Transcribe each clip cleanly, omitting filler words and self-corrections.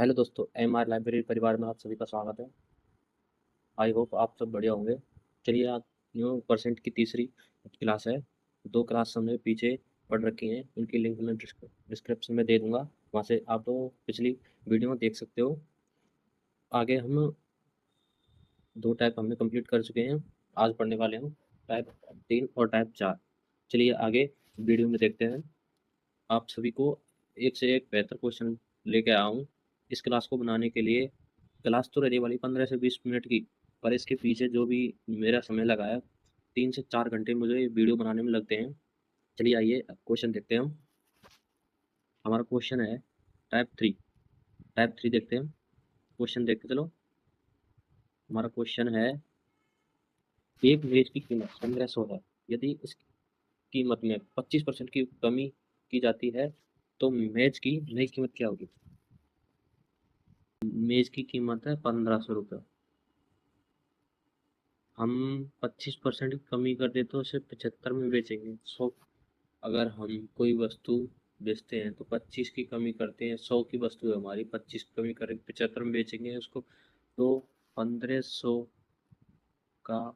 Hello दोस्तों, M R library परिवार में आप सभी का स्वागत है। आई होप आप सब बढ़िया होंगे। चलिए, आज न्यू परसेंट की तीसरी क्लास है। दो क्लास हमने पीछे पढ़ रखी हैं, उनकी लिंक मैं डिस्क्रिप्शन में दे दूंगा। वहाँ से आप लोग पिछली वीडियो देख सकते हो। आगे हम दो टाइप हमने कंप्लीट कर चुके हैं। आज पढ़ने वाले हम टाइप 3 और टाइप 4। चलिए आगे वीडियो में देखते हैं। आप सभी को एक से एक बेहतर क्वेश्चन लेके आया हूँ। इस क्लास को बनाने के लिए क्लास तो रहने वाली 15 से 20 मिनट की, पर इसके पीछे जो भी मेरा समय लगा है, 3 से 4 घंटे मुझे वीडियो बनाने में लगते हैं। चलिए आइए क्वेश्चन देखते हैं हम। हमारा क्वेश्चन है टाइप 3 देखते हैं। क्वेश्चन देखते चलो। हमारा क्वेश्चन है, एक मेज की कीमत 1500 है। यदि इस कीमत में 25% की कमी की जाती है तो मेज की नई कीमत क्या होगी। मेज की कीमत है 1500 रुपये। हम 25% की कमी कर दे तो उसे 75 में बेचेंगे। 100, अगर हम कोई वस्तु बेचते हैं तो 25 की कमी करते हैं, 100 की वस्तु है हमारी, 25 की कमी करके 75 में बेचेंगे उसको। तो 1500 का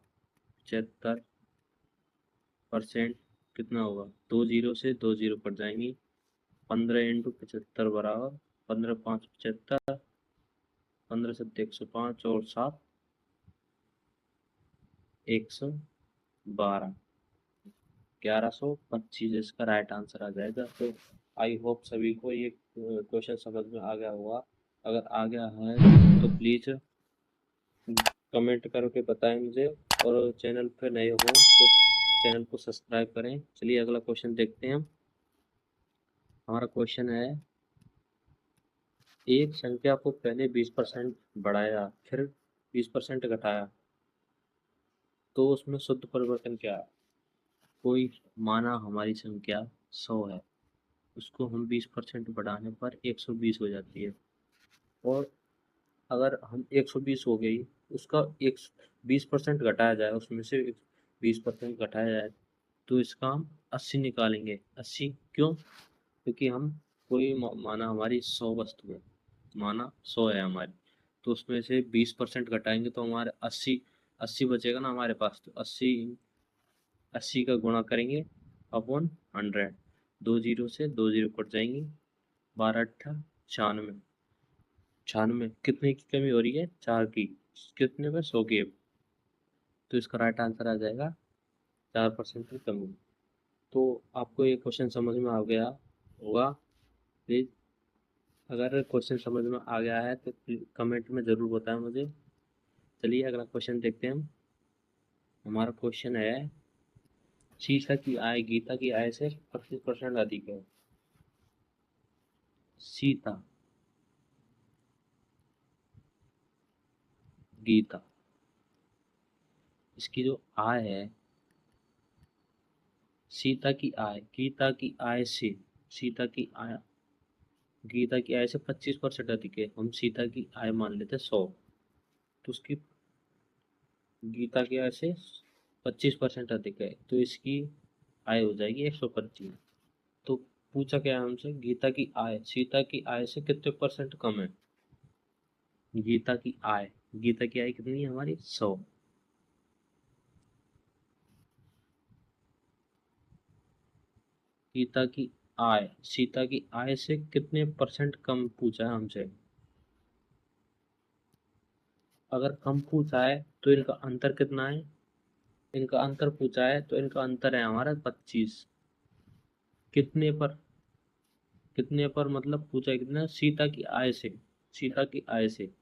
75% कितना होगा। 2 जीरो से 2 जीरो कट जाएंगी। 15 × 75 बराबर 15×5 = 75। 15×7 = 105 और 7 112। 1125 इसका राइट आंसर आ जाएगा। तो आई होप सभी को ये क्वेश्चन समझ में आ गया होगा। अगर आ गया है तो प्लीज़ कमेंट करके बताएं मुझे, और चैनल पर नए हो तो चैनल को सब्सक्राइब करें। चलिए अगला क्वेश्चन देखते हैं हम। हमारा क्वेश्चन है, एक संख्या को पहले 20% बढ़ाया फिर 20% घटाया तो उसमें शुद्ध परिवर्तन क्या है। कोई माना हमारी संख्या 100 है, उसको हम 20% बढ़ाने पर 120 हो जाती है। और अगर हम 120 हो गई, उसका एक 20% घटाया जाए, उसमें से 20% घटाया जाए तो इसका हम 80 निकालेंगे। 80 क्यों? क्योंकि हम कोई माना हमारी 100 वस्तु है, माना 100 है हमारी, तो उसमें से 20% घटाएंगे तो हमारे 80 80 बचेगा ना हमारे पास। तो 80 का गुणा करेंगे अपॉन 100। 2 जीरो से 2 जीरो कट जाएंगी। 12×8 = 96। 96 कितने की कमी हो रही है, 4 की। कितने में, 100 की। तो इसका राइट आंसर आ जाएगा 4% की कमी। तो आपको ये क्वेश्चन समझ में आ गया होगा। प्लीज, अगर क्वेश्चन समझ में आ गया है तो कमेंट में ज़रूर बताएं मुझे। चलिए अगला क्वेश्चन देखते हैं हम। हमारा क्वेश्चन है, सीता की आय गीता की आय से 25% अधिक है। सीता, गीता, इसकी जो आय है, सीता की आय गीता की आय से, सीता की आय गीता की आय से 25% अधिक है। हम सीता की आय मान लेते 100, तो उसकी गीता की आय से 25% अधिक है, तो इसकी आय हो जाएगी 125। तो पूछा क्या है हमसे, गीता की आय सीता की आय से कितने परसेंट कम है। गीता की आय कितनी है हमारी, 100। गीता की आय सीता की आय से कितने परसेंट कम पूछा है हमसे। अगर कम पूछा है तो इनका अंतर कितना है, इनका अंतर पूछा है तो इनका अंतर है हमारा 25। कितने पर, कितने पर मतलब पूछा है कितना, सीता की आय से, सीता की आय से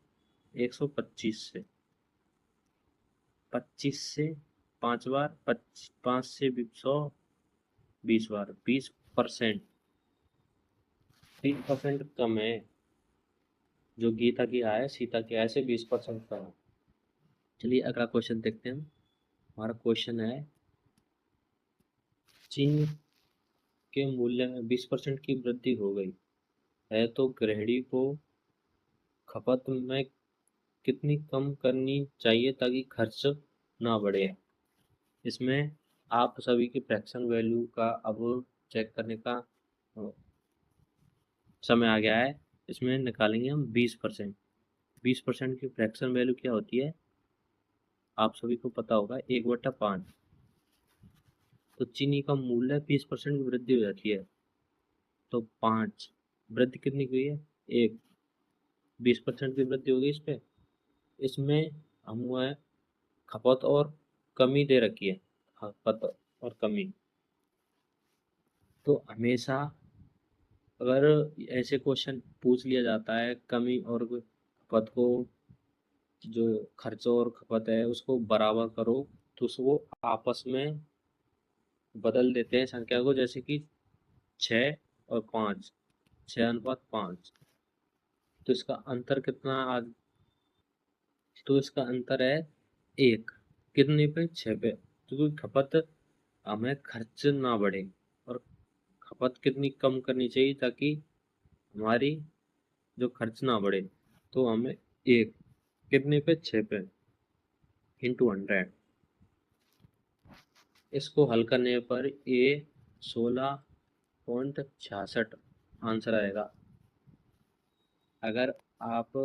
125 से, 25 से 5 बार, 5 से 100, 20 बार, 20%। 20% कम है। जो गीता की आय है सीता की आय से 20% कम है। चलिए अगला क्वेश्चन देखते हैं। हमारा क्वेश्चन है, चीनी के मूल्य में 20% की वृद्धि हो गई है तो गृहिणी को खपत में कितनी कम करनी चाहिए ताकि खर्च ना बढ़े। इसमें आप सभी की फ्रैक्शन वैल्यू का अब चेक करने का समय आ गया है। इसमें निकालेंगे हम 20%। 20% की फ्रैक्शन वैल्यू क्या होती है, आप सभी को पता होगा, 1/5। तो चीनी का मूल्य 20% की वृद्धि हो जाती है, तो 5 वृद्धि कितनी की हुई है, 1। 20% की वृद्धि होगी इस पे। इसमें हम हुआ है खपत और कमी दे रखी है, खपत और कमी। तो हमेशा अगर ऐसे क्वेश्चन पूछ लिया जाता है, कमी और खपत को, जो खर्च और खपत है उसको बराबर करो, तो उसको आपस में बदल देते हैं संख्या को, जैसे कि 6 और 5, 6:5। तो इसका अंतर कितना आ, तो इसका अंतर है 1। कितने पे, 6 पे। तो कोई खपत, हमें खर्च ना बढ़े और खपत कितनी कम करनी चाहिए ताकि हमारी जो खर्च ना बढ़े। तो हमें 1 कितने पे, 6 पे, इंटू 100। इसको हल करने पर ये 16.66 आंसर आएगा। अगर आप,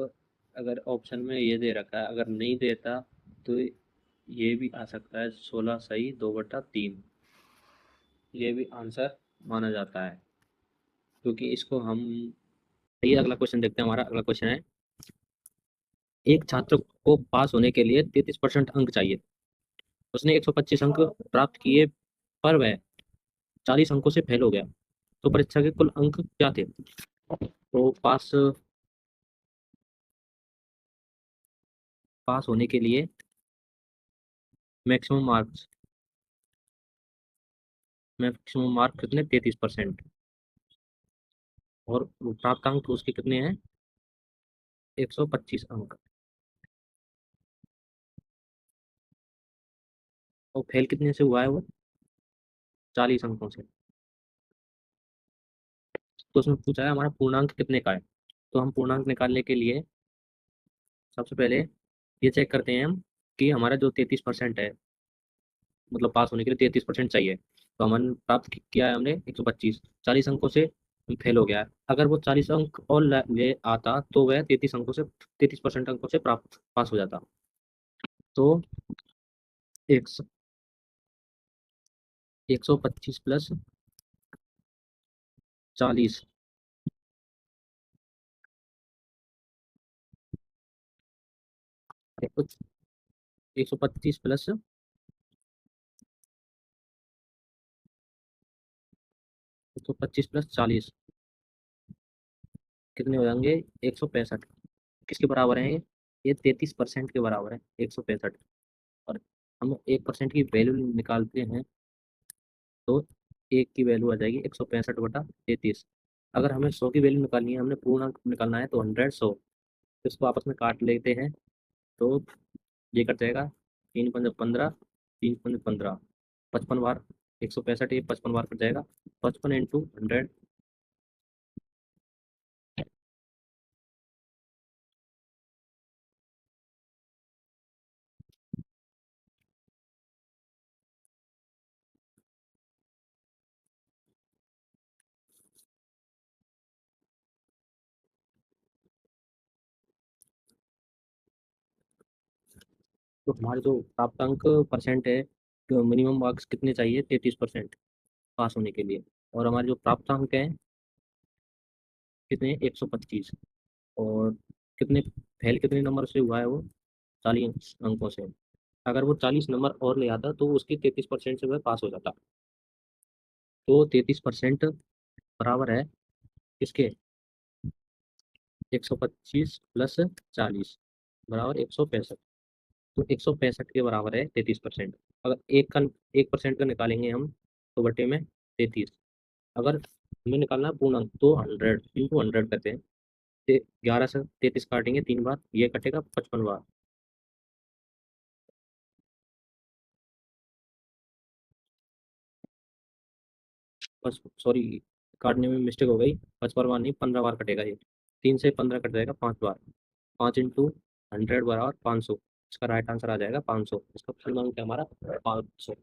अगर ऑप्शन में ये दे रखा है, अगर नहीं देता तो ये भी आ सकता है, 16 सही 2/3। ये भी आंसर माना जाता है, क्योंकि इसको हम, ये अगला क्वेश्चन देखते हैं। हमारा अगला क्वेश्चन है, एक छात्र को पास होने के लिए 33% अंक चाहिए। उसने 125 अंक प्राप्त किए, पर वह 40 अंकों से फेल हो गया। तो परीक्षा के कुल अंक क्या थे? तो पास होने के लिए मैक्सिमम मार्क्स, मैक्सिमम मार्क कितने, 33%। और प्राप्त अंक उसके कितने हैं, 125 अंक। और फेल कितने से हुआ है वो, 40 अंकों से। तो उसमें पूछा है हमारा पूर्णांक कितने का है। तो हम पूर्णांक निकालने के लिए सबसे पहले ये चेक करते हैं हम कि हमारा जो 33% है, मतलब पास होने के लिए 33% चाहिए। तो हमने प्राप्त किया है हमने 125, 40 अंकों से फेल हो गया है। अगर वो 40 अंक और ले आता तो वह 33 अंकों से, 33% अंकों से प्राप्त पास हो जाता। तो एक 125 प्लस 40, एक 125 प्लस 125 प्लस 40 कितने हो जाएंगे, 165। किसके बराबर है ये 33% के बराबर है, 165। और हम 1% की वैल्यू निकालते हैं, तो एक की वैल्यू आ जाएगी 165/33। अगर हमें 100 की वैल्यू निकालनी है, हमने पूर्णांक निकालना है, तो 100 100, इसको आपस में काट लेते हैं। तो ये कट जाएगा, 3×5 = 15, 3×5 = 15, 55 बार 165, ये 55 बार कट जाएगा, 55 × 100। तो हमारे जो प्राप्तांक परसेंट है, तो मिनिमम मार्क्स कितने चाहिए, 33% पास होने के लिए। और हमारे जो प्राप्तांक हैं कितने, 125। और कितने, फेल कितने नंबर से हुआ है वो, 40 अंकों से। अगर वो 40 नंबर और ले आता तो उसकी 33% से वह पास हो जाता। तो 33% बराबर है किसके, 125 प्लस 40 बराबर 165। तो 165 के बराबर है 33%। अगर 1% का निकालेंगे हम, तो बटे में 33। अगर हमें निकालना है पूर्णांक, तो 100 × 100 करते हैं। 11 से 33 काटेंगे 3 बार, ये कटेगा 55 बार। बस सॉरी, काटने में मिस्टेक हो गई, 55 बार नहीं, 15 बार कटेगा ये। 3 से 15 कट जाएगा 5 बार। 5 × 100 बराबर 500। इसका राइट आंसर आ जाएगा 500। इसका पूर्णांक है हमारा 500।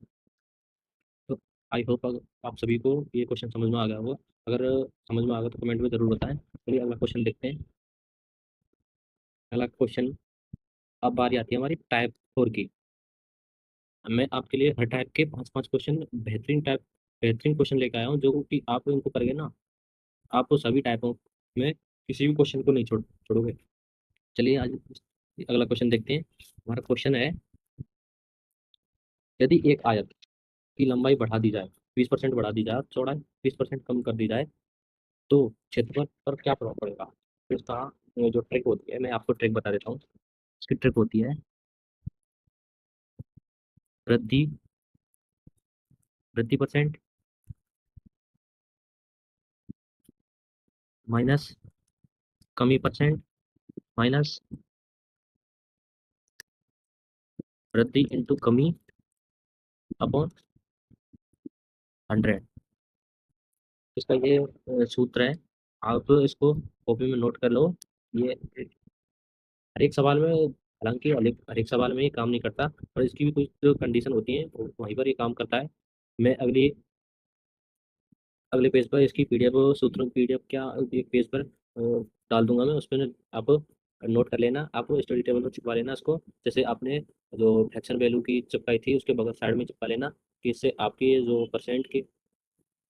तो आई होप आप सभी को ये क्वेश्चन समझ में आ गया होगा। अगर समझ में आ गया तो कमेंट में ज़रूर बताएं। चलिए अगला क्वेश्चन देखते हैं। अगला क्वेश्चन, अब बारी आती है हमारी टाइप 4 की। मैं आपके लिए हर टाइप के 5-5 क्वेश्चन, बेहतरीन क्वेश्चन लेकर आया हूँ, जो कि आप इनको करेंगे ना, आप तो सभी टाइपों में किसी भी क्वेश्चन को नहीं छोड़ोगे। चलिए आज अगला क्वेश्चन देखते हैं। हमारा क्वेश्चन है, यदि एक आयत की लंबाई बढ़ा दी जाए, 20% बढ़ा दी जाए, चौड़ाई 20% कम कर दी जाए, तो क्षेत्रफल पर क्या प्रभाव पड़ेगा? तो इसका जो ट्रिक होती है, मैं आपको ट्रिक बता देता हूँ। इसकी ट्रिक होती है, वृद्धि वृद्धि परसेंट माइनस कमी परसेंट माइनस वृद्धि इंटू कमी अपॉन 100। इसका ये सूत्र है। आप इसको कॉपी में नोट कर लो। ये हर एक सवाल में, हालांकि हर एक सवाल में ये काम नहीं करता, पर इसकी भी कुछ कंडीशन होती है, वहीं पर ये काम करता है। मैं अगली अगले पेज पर इसकी पीडीएफ, सूत्रों की पीडीएफ क्या एक पेज पर डाल दूंगा मैं, उस पर आप नोट कर लेना। आप स्टडी टेबल पर चिपका लेना इसको, जैसे आपने जो फ्रैक्शन वैल्यू की चिपकाई थी उसके बगल साइड में चिपका लेना, कि इससे आपकी जो परसेंट की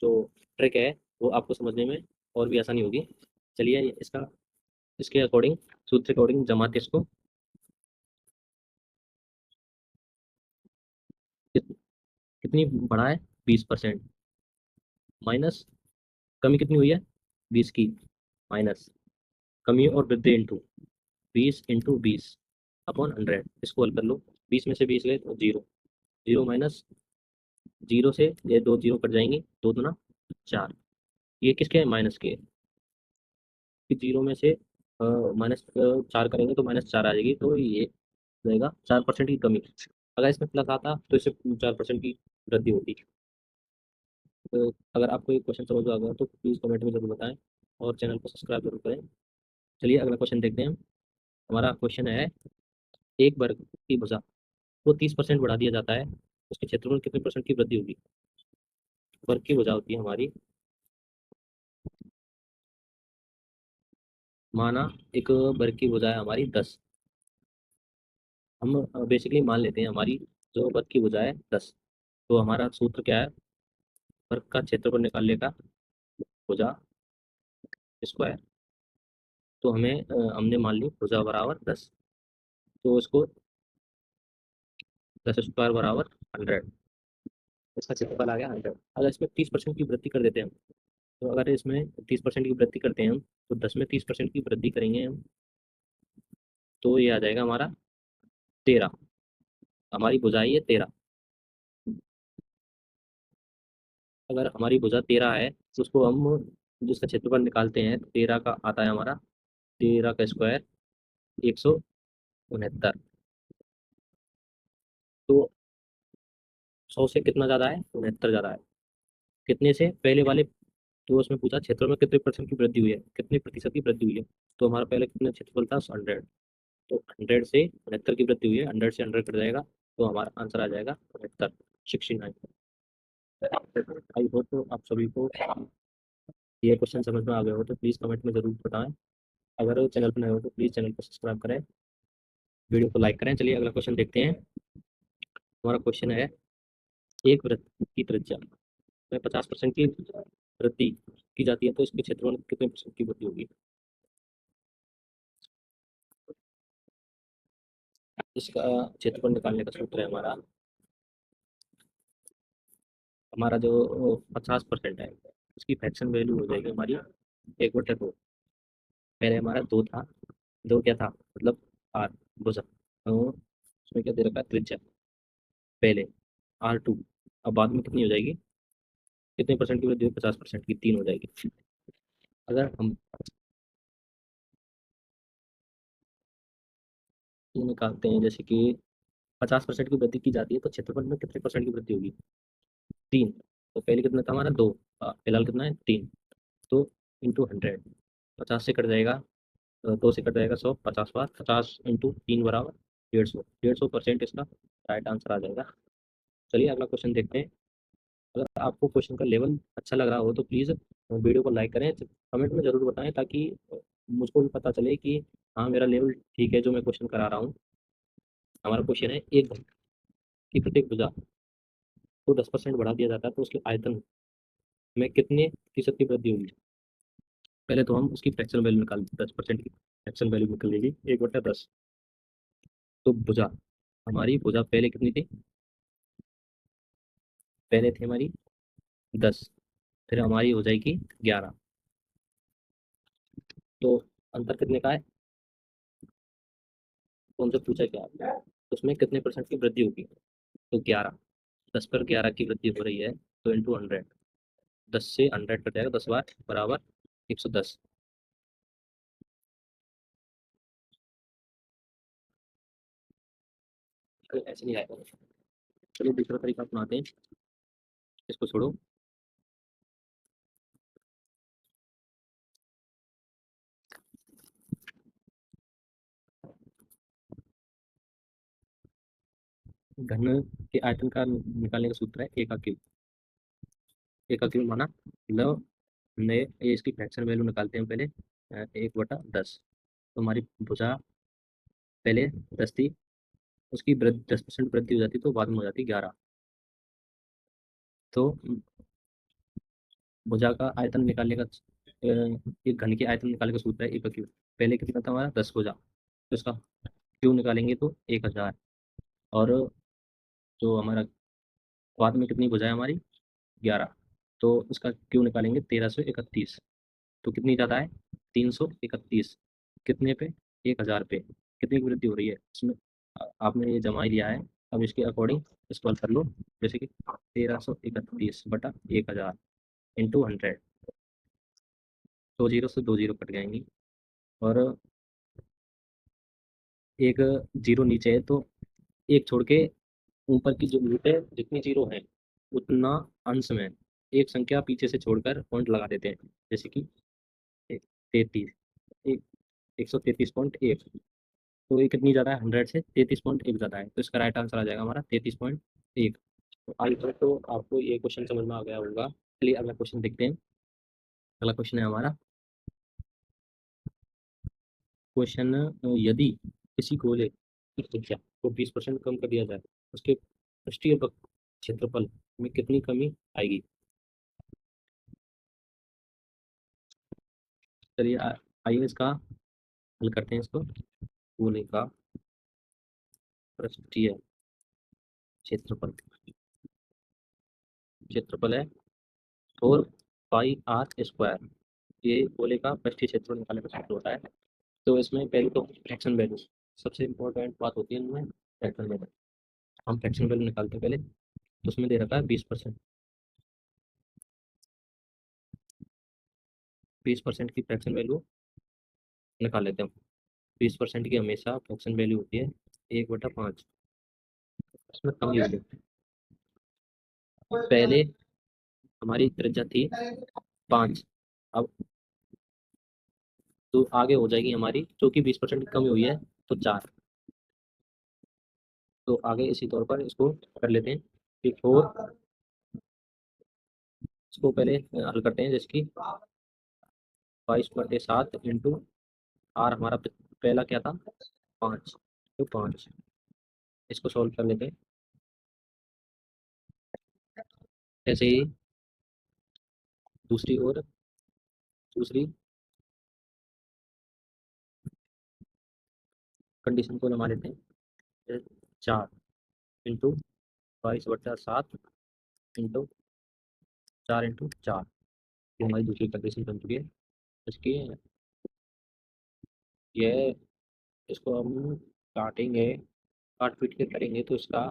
जो ट्रिक है वो आपको समझने में और भी आसानी होगी। चलिए इसका इसके अकॉर्डिंग, सूत्र के अकॉर्डिंग जमाते इसको। कितनी बढ़ा है? 20%। माइनस कमी कितनी हुई है? 20 की। माइनस कमी और वृद्धि इंटू 20 इंटू 20 अपॉन 100। इसको हल कर लो। 20 में से 20 गए तो जीरो, जीरो माइनस जीरो से ये दो जीरो कट जाएंगे, दो दूना 4। ये किसके हैं? माइनस के। फिर जीरो में से माइनस 4 करेंगे तो -4 आ जाएगी, तो ये रहेगा 4% की कमी। अगर इसमें प्लस आता तो इससे 4% की वृद्धि होती। तो अगर आपको ये क्वेश्चन समझ में आ गया तो प्लीज़ कमेंट में जरूर बताएं और चैनल को सब्सक्राइब जरूर करें। चलिए अगला क्वेश्चन देखते हैं। हमारा क्वेश्चन है, एक वर्ग की भुजा को 30% बढ़ा दिया जाता है, उसके क्षेत्रफल में कितने परसेंट की वृद्धि होगी? वर्ग की भुजा होती है हमारी, माना एक वर्ग की भुजा है हमारी 10। हम बेसिकली मान लेते हैं हमारी जो वर्ग की भुजा है 10। तो हमारा सूत्र क्या है? वर्ग का क्षेत्रफल निकालने का, भुजा स्क्वायर। तो हमने मान ली भुजा बराबर 10, तो उसको 10 स्क्वायर बराबर 100। इसका क्षेत्रफल आ गया 100। अगर इसमें 30% की वृद्धि कर देते हैं हम, तो अगर इसमें 30% की वृद्धि करते हैं हम, तो 10 में 30% की वृद्धि करेंगे हम, तो ये आ जाएगा हमारा 13। हमारी भुजाई है 13। अगर हमारी भुजा 13 है तो उसको हम जिसका क्षेत्रफल निकालते हैं, तो 13 का आता है हमारा, 13 का स्क्वायर 169। तो 100 से कितना ज़्यादा है? 69 ज़्यादा है। कितने से? पहले वाले तो उसमें पूछा क्षेत्रफल में कितने परसेंट की वृद्धि हुई है, कितने प्रतिशत की वृद्धि हुई है। तो हमारा पहले कितना क्षेत्रफल था? 100। तो 100 से 69 की वृद्धि हुई है, 100 से 100 कट जाएगा, तो हमारा आंसर आ जाएगा 69, 69। आई होप आप सभी को ये क्वेश्चन समझ में आ गया हो, तो प्लीज़ कमेंट में ज़रूर बताएं। अगर चैनल पर नए हो तो प्लीज़ चैनल को सब्सक्राइब करें, वीडियो को लाइक करें। चलिए अगला क्वेश्चन देखते हैं। हमारा क्वेश्चन है, एक वृत्त की त्रिज्या में 50% की वृद्धि की जाती है, तो इसके क्षेत्रफल में कितने परसेंट की वृद्धि होगी? इसका क्षेत्रफल निकालने का सूत्र है हमारा, हमारा जो 50% है उसकी फ्रैक्शन वैल्यू हो जाएगी हमारी 1/2। पहले हमारा 2 था, 2 क्या था मतलब आर, भुजा। तो उसमें क्या दे रखा है? त्रिज्या। पहले R2, अब बाद में कितनी हो जाएगी? कितने परसेंट की वृद्धि? 50% की, 3 हो जाएगी। अगर हम ये निकालते हैं, जैसे कि 50% की वृद्धि की जाती है, तो क्षेत्रफल में कितने परसेंट की वृद्धि होगी? 3। तो पहले कितना था हमारा? 2। फिलहाल कितना है? 3। तो इंटू 100, 50 से कट जाएगा, 2 से कट जाएगा 100, 50 बार 50 इंटू 3 बराबर 150। 150% इसका राइट आंसर आ जाएगा। चलिए अगला क्वेश्चन देखते हैं। अगर आपको क्वेश्चन का लेवल अच्छा लग रहा हो तो प्लीज़ वीडियो को लाइक करें, कमेंट में ज़रूर बताएं, ताकि मुझको भी पता चले कि हाँ मेरा लेवल ठीक है जो मैं क्वेश्चन करा रहा हूँ। हमारा क्वेश्चन है एक घन की प्रत्येक भुजा को 10% बढ़ा दिया जाता है तो उसके आयतन में कितने प्रतिशत की वृद्धि होगी। पहले तो हम उसकी फ्रैक्शन वैल्यू निकाल 10% की फ्रैक्शन वैल्यू निकलेगी 1/10। तो भुजा, हमारी भुजा पहले कितनी थी, पहले थी हमारी 10, फिर हमारी हो जाएगी 11। तो अंतर कितने का है, तो उनसे पूछा क्या है, उसमें कितने परसेंट की वृद्धि होगी। तो 11, 10 पर 11 की वृद्धि हो रही है तो इंटू 100, 10 से 100 कट जाएगा, 10 बार बराबर 110। तो ऐसे नहीं आएगा। चलो दूसरा तरीका अपनाते हैं, इसको छोड़ो। घन के आयतन का निकालने का सूत्र है ए का क्यूब। ए का क्यूब माना मतलब नए ये इसकी फ्रैक्शन वैल्यू निकालते हैं पहले, 1/10। तो हमारी भुजा पहले 10 थी, उसकी 10% वृद्धि हो जाती तो बाद में हो जाती 11। तो भुजा का आयतन निकालने का एक घन के आयतन निकालने का सूत्र है ए का क्यूब। पहले कितना था हमारा 10 भुजा, तो इसका क्यूब निकालेंगे तो 1000। और जो हमारा बाद में कितनी भुजा है हमारी 11, तो उसका क्यूब निकालेंगे 1331। तो कितनी ज़्यादा है 331। कितने पे, 1000 पे कितनी की वृद्धि हो रही है इसमें। आपने ये जमा ही लिया है, अब इसके अकॉर्डिंग इसको हल कर लो। जैसे कि 1331/1000 इंटू 100, दो जीरो से दो जीरो कट जाएंगी, और एक जीरो नीचे है तो एक छोड़ के ऊपर की जो लूप है जितनी जीरो है उतना अंश में एक संख्या पीछे से छोड़कर पॉइंट लगा देते हैं। जैसे कि 33, एक 133.1। तो ये कितनी ज़्यादा है 100 से, 33.1 ज़्यादा है, तो इसका राइट आंसर आ जाएगा हमारा 33.1। तो आई होप तो आपको ये क्वेश्चन समझ में आ गया होगा। चलिए अगला क्वेश्चन देखते हैं। अगला क्वेश्चन है हमारा क्वेश्चन, यदि किसी गोले की त्रिज्या को 20% कम कर दिया जाए उसके पृष्ठीय क्षेत्रफल में कितनी कमी आएगी। चलिए आइए इसका हल करते हैं इसको। गोले का पृष्ठीय क्षेत्रफल, क्षेत्रफल है 4 पाई r स्क्वायर। ये गोले का पृष्ठीय क्षेत्रफल निकालने का सूत्र होता है। तो इसमें पहले तो फ्रैक्शन वैल्यू सबसे इंपॉर्टेंट बात होती है इनमें, फ्रैक्शन वैल्यू। हम फ्रैक्शन वैल्यू निकालते हैं पहले, तो उसमें दे रखा है 20%। 20% की फ्रैक्शन वैल्यू निकाल लेते हैं हम। 20% की हमेशा फ्रैक्शन वैल्यू होती है 1/5। इसमें कमी होगी, पहले हमारी त्रिज्या थी 5, अब तो आगे हो जाएगी हमारी, क्योंकि 20% की कमी हुई है तो 4। तो आगे इसी तौर पर इसको कर लेते हैं कि 4, इसको पहले हल करते हैं, जैसे कि 22/7 इंटू आर हमारा पहला क्या था 5, तो 5। इसको सॉल्व कर लेते हैं। ऐसे ही दूसरी ओर, दूसरी कंडीशन को लगा लेते हैं, 4 इंटू 22/7 इंटू 4 इंटू 4। ये हमारी दूसरी कंडीशन बन चुकी है। इसकी ये, इसको हम काटेंगे, काट पीट के करेंगे तो इसका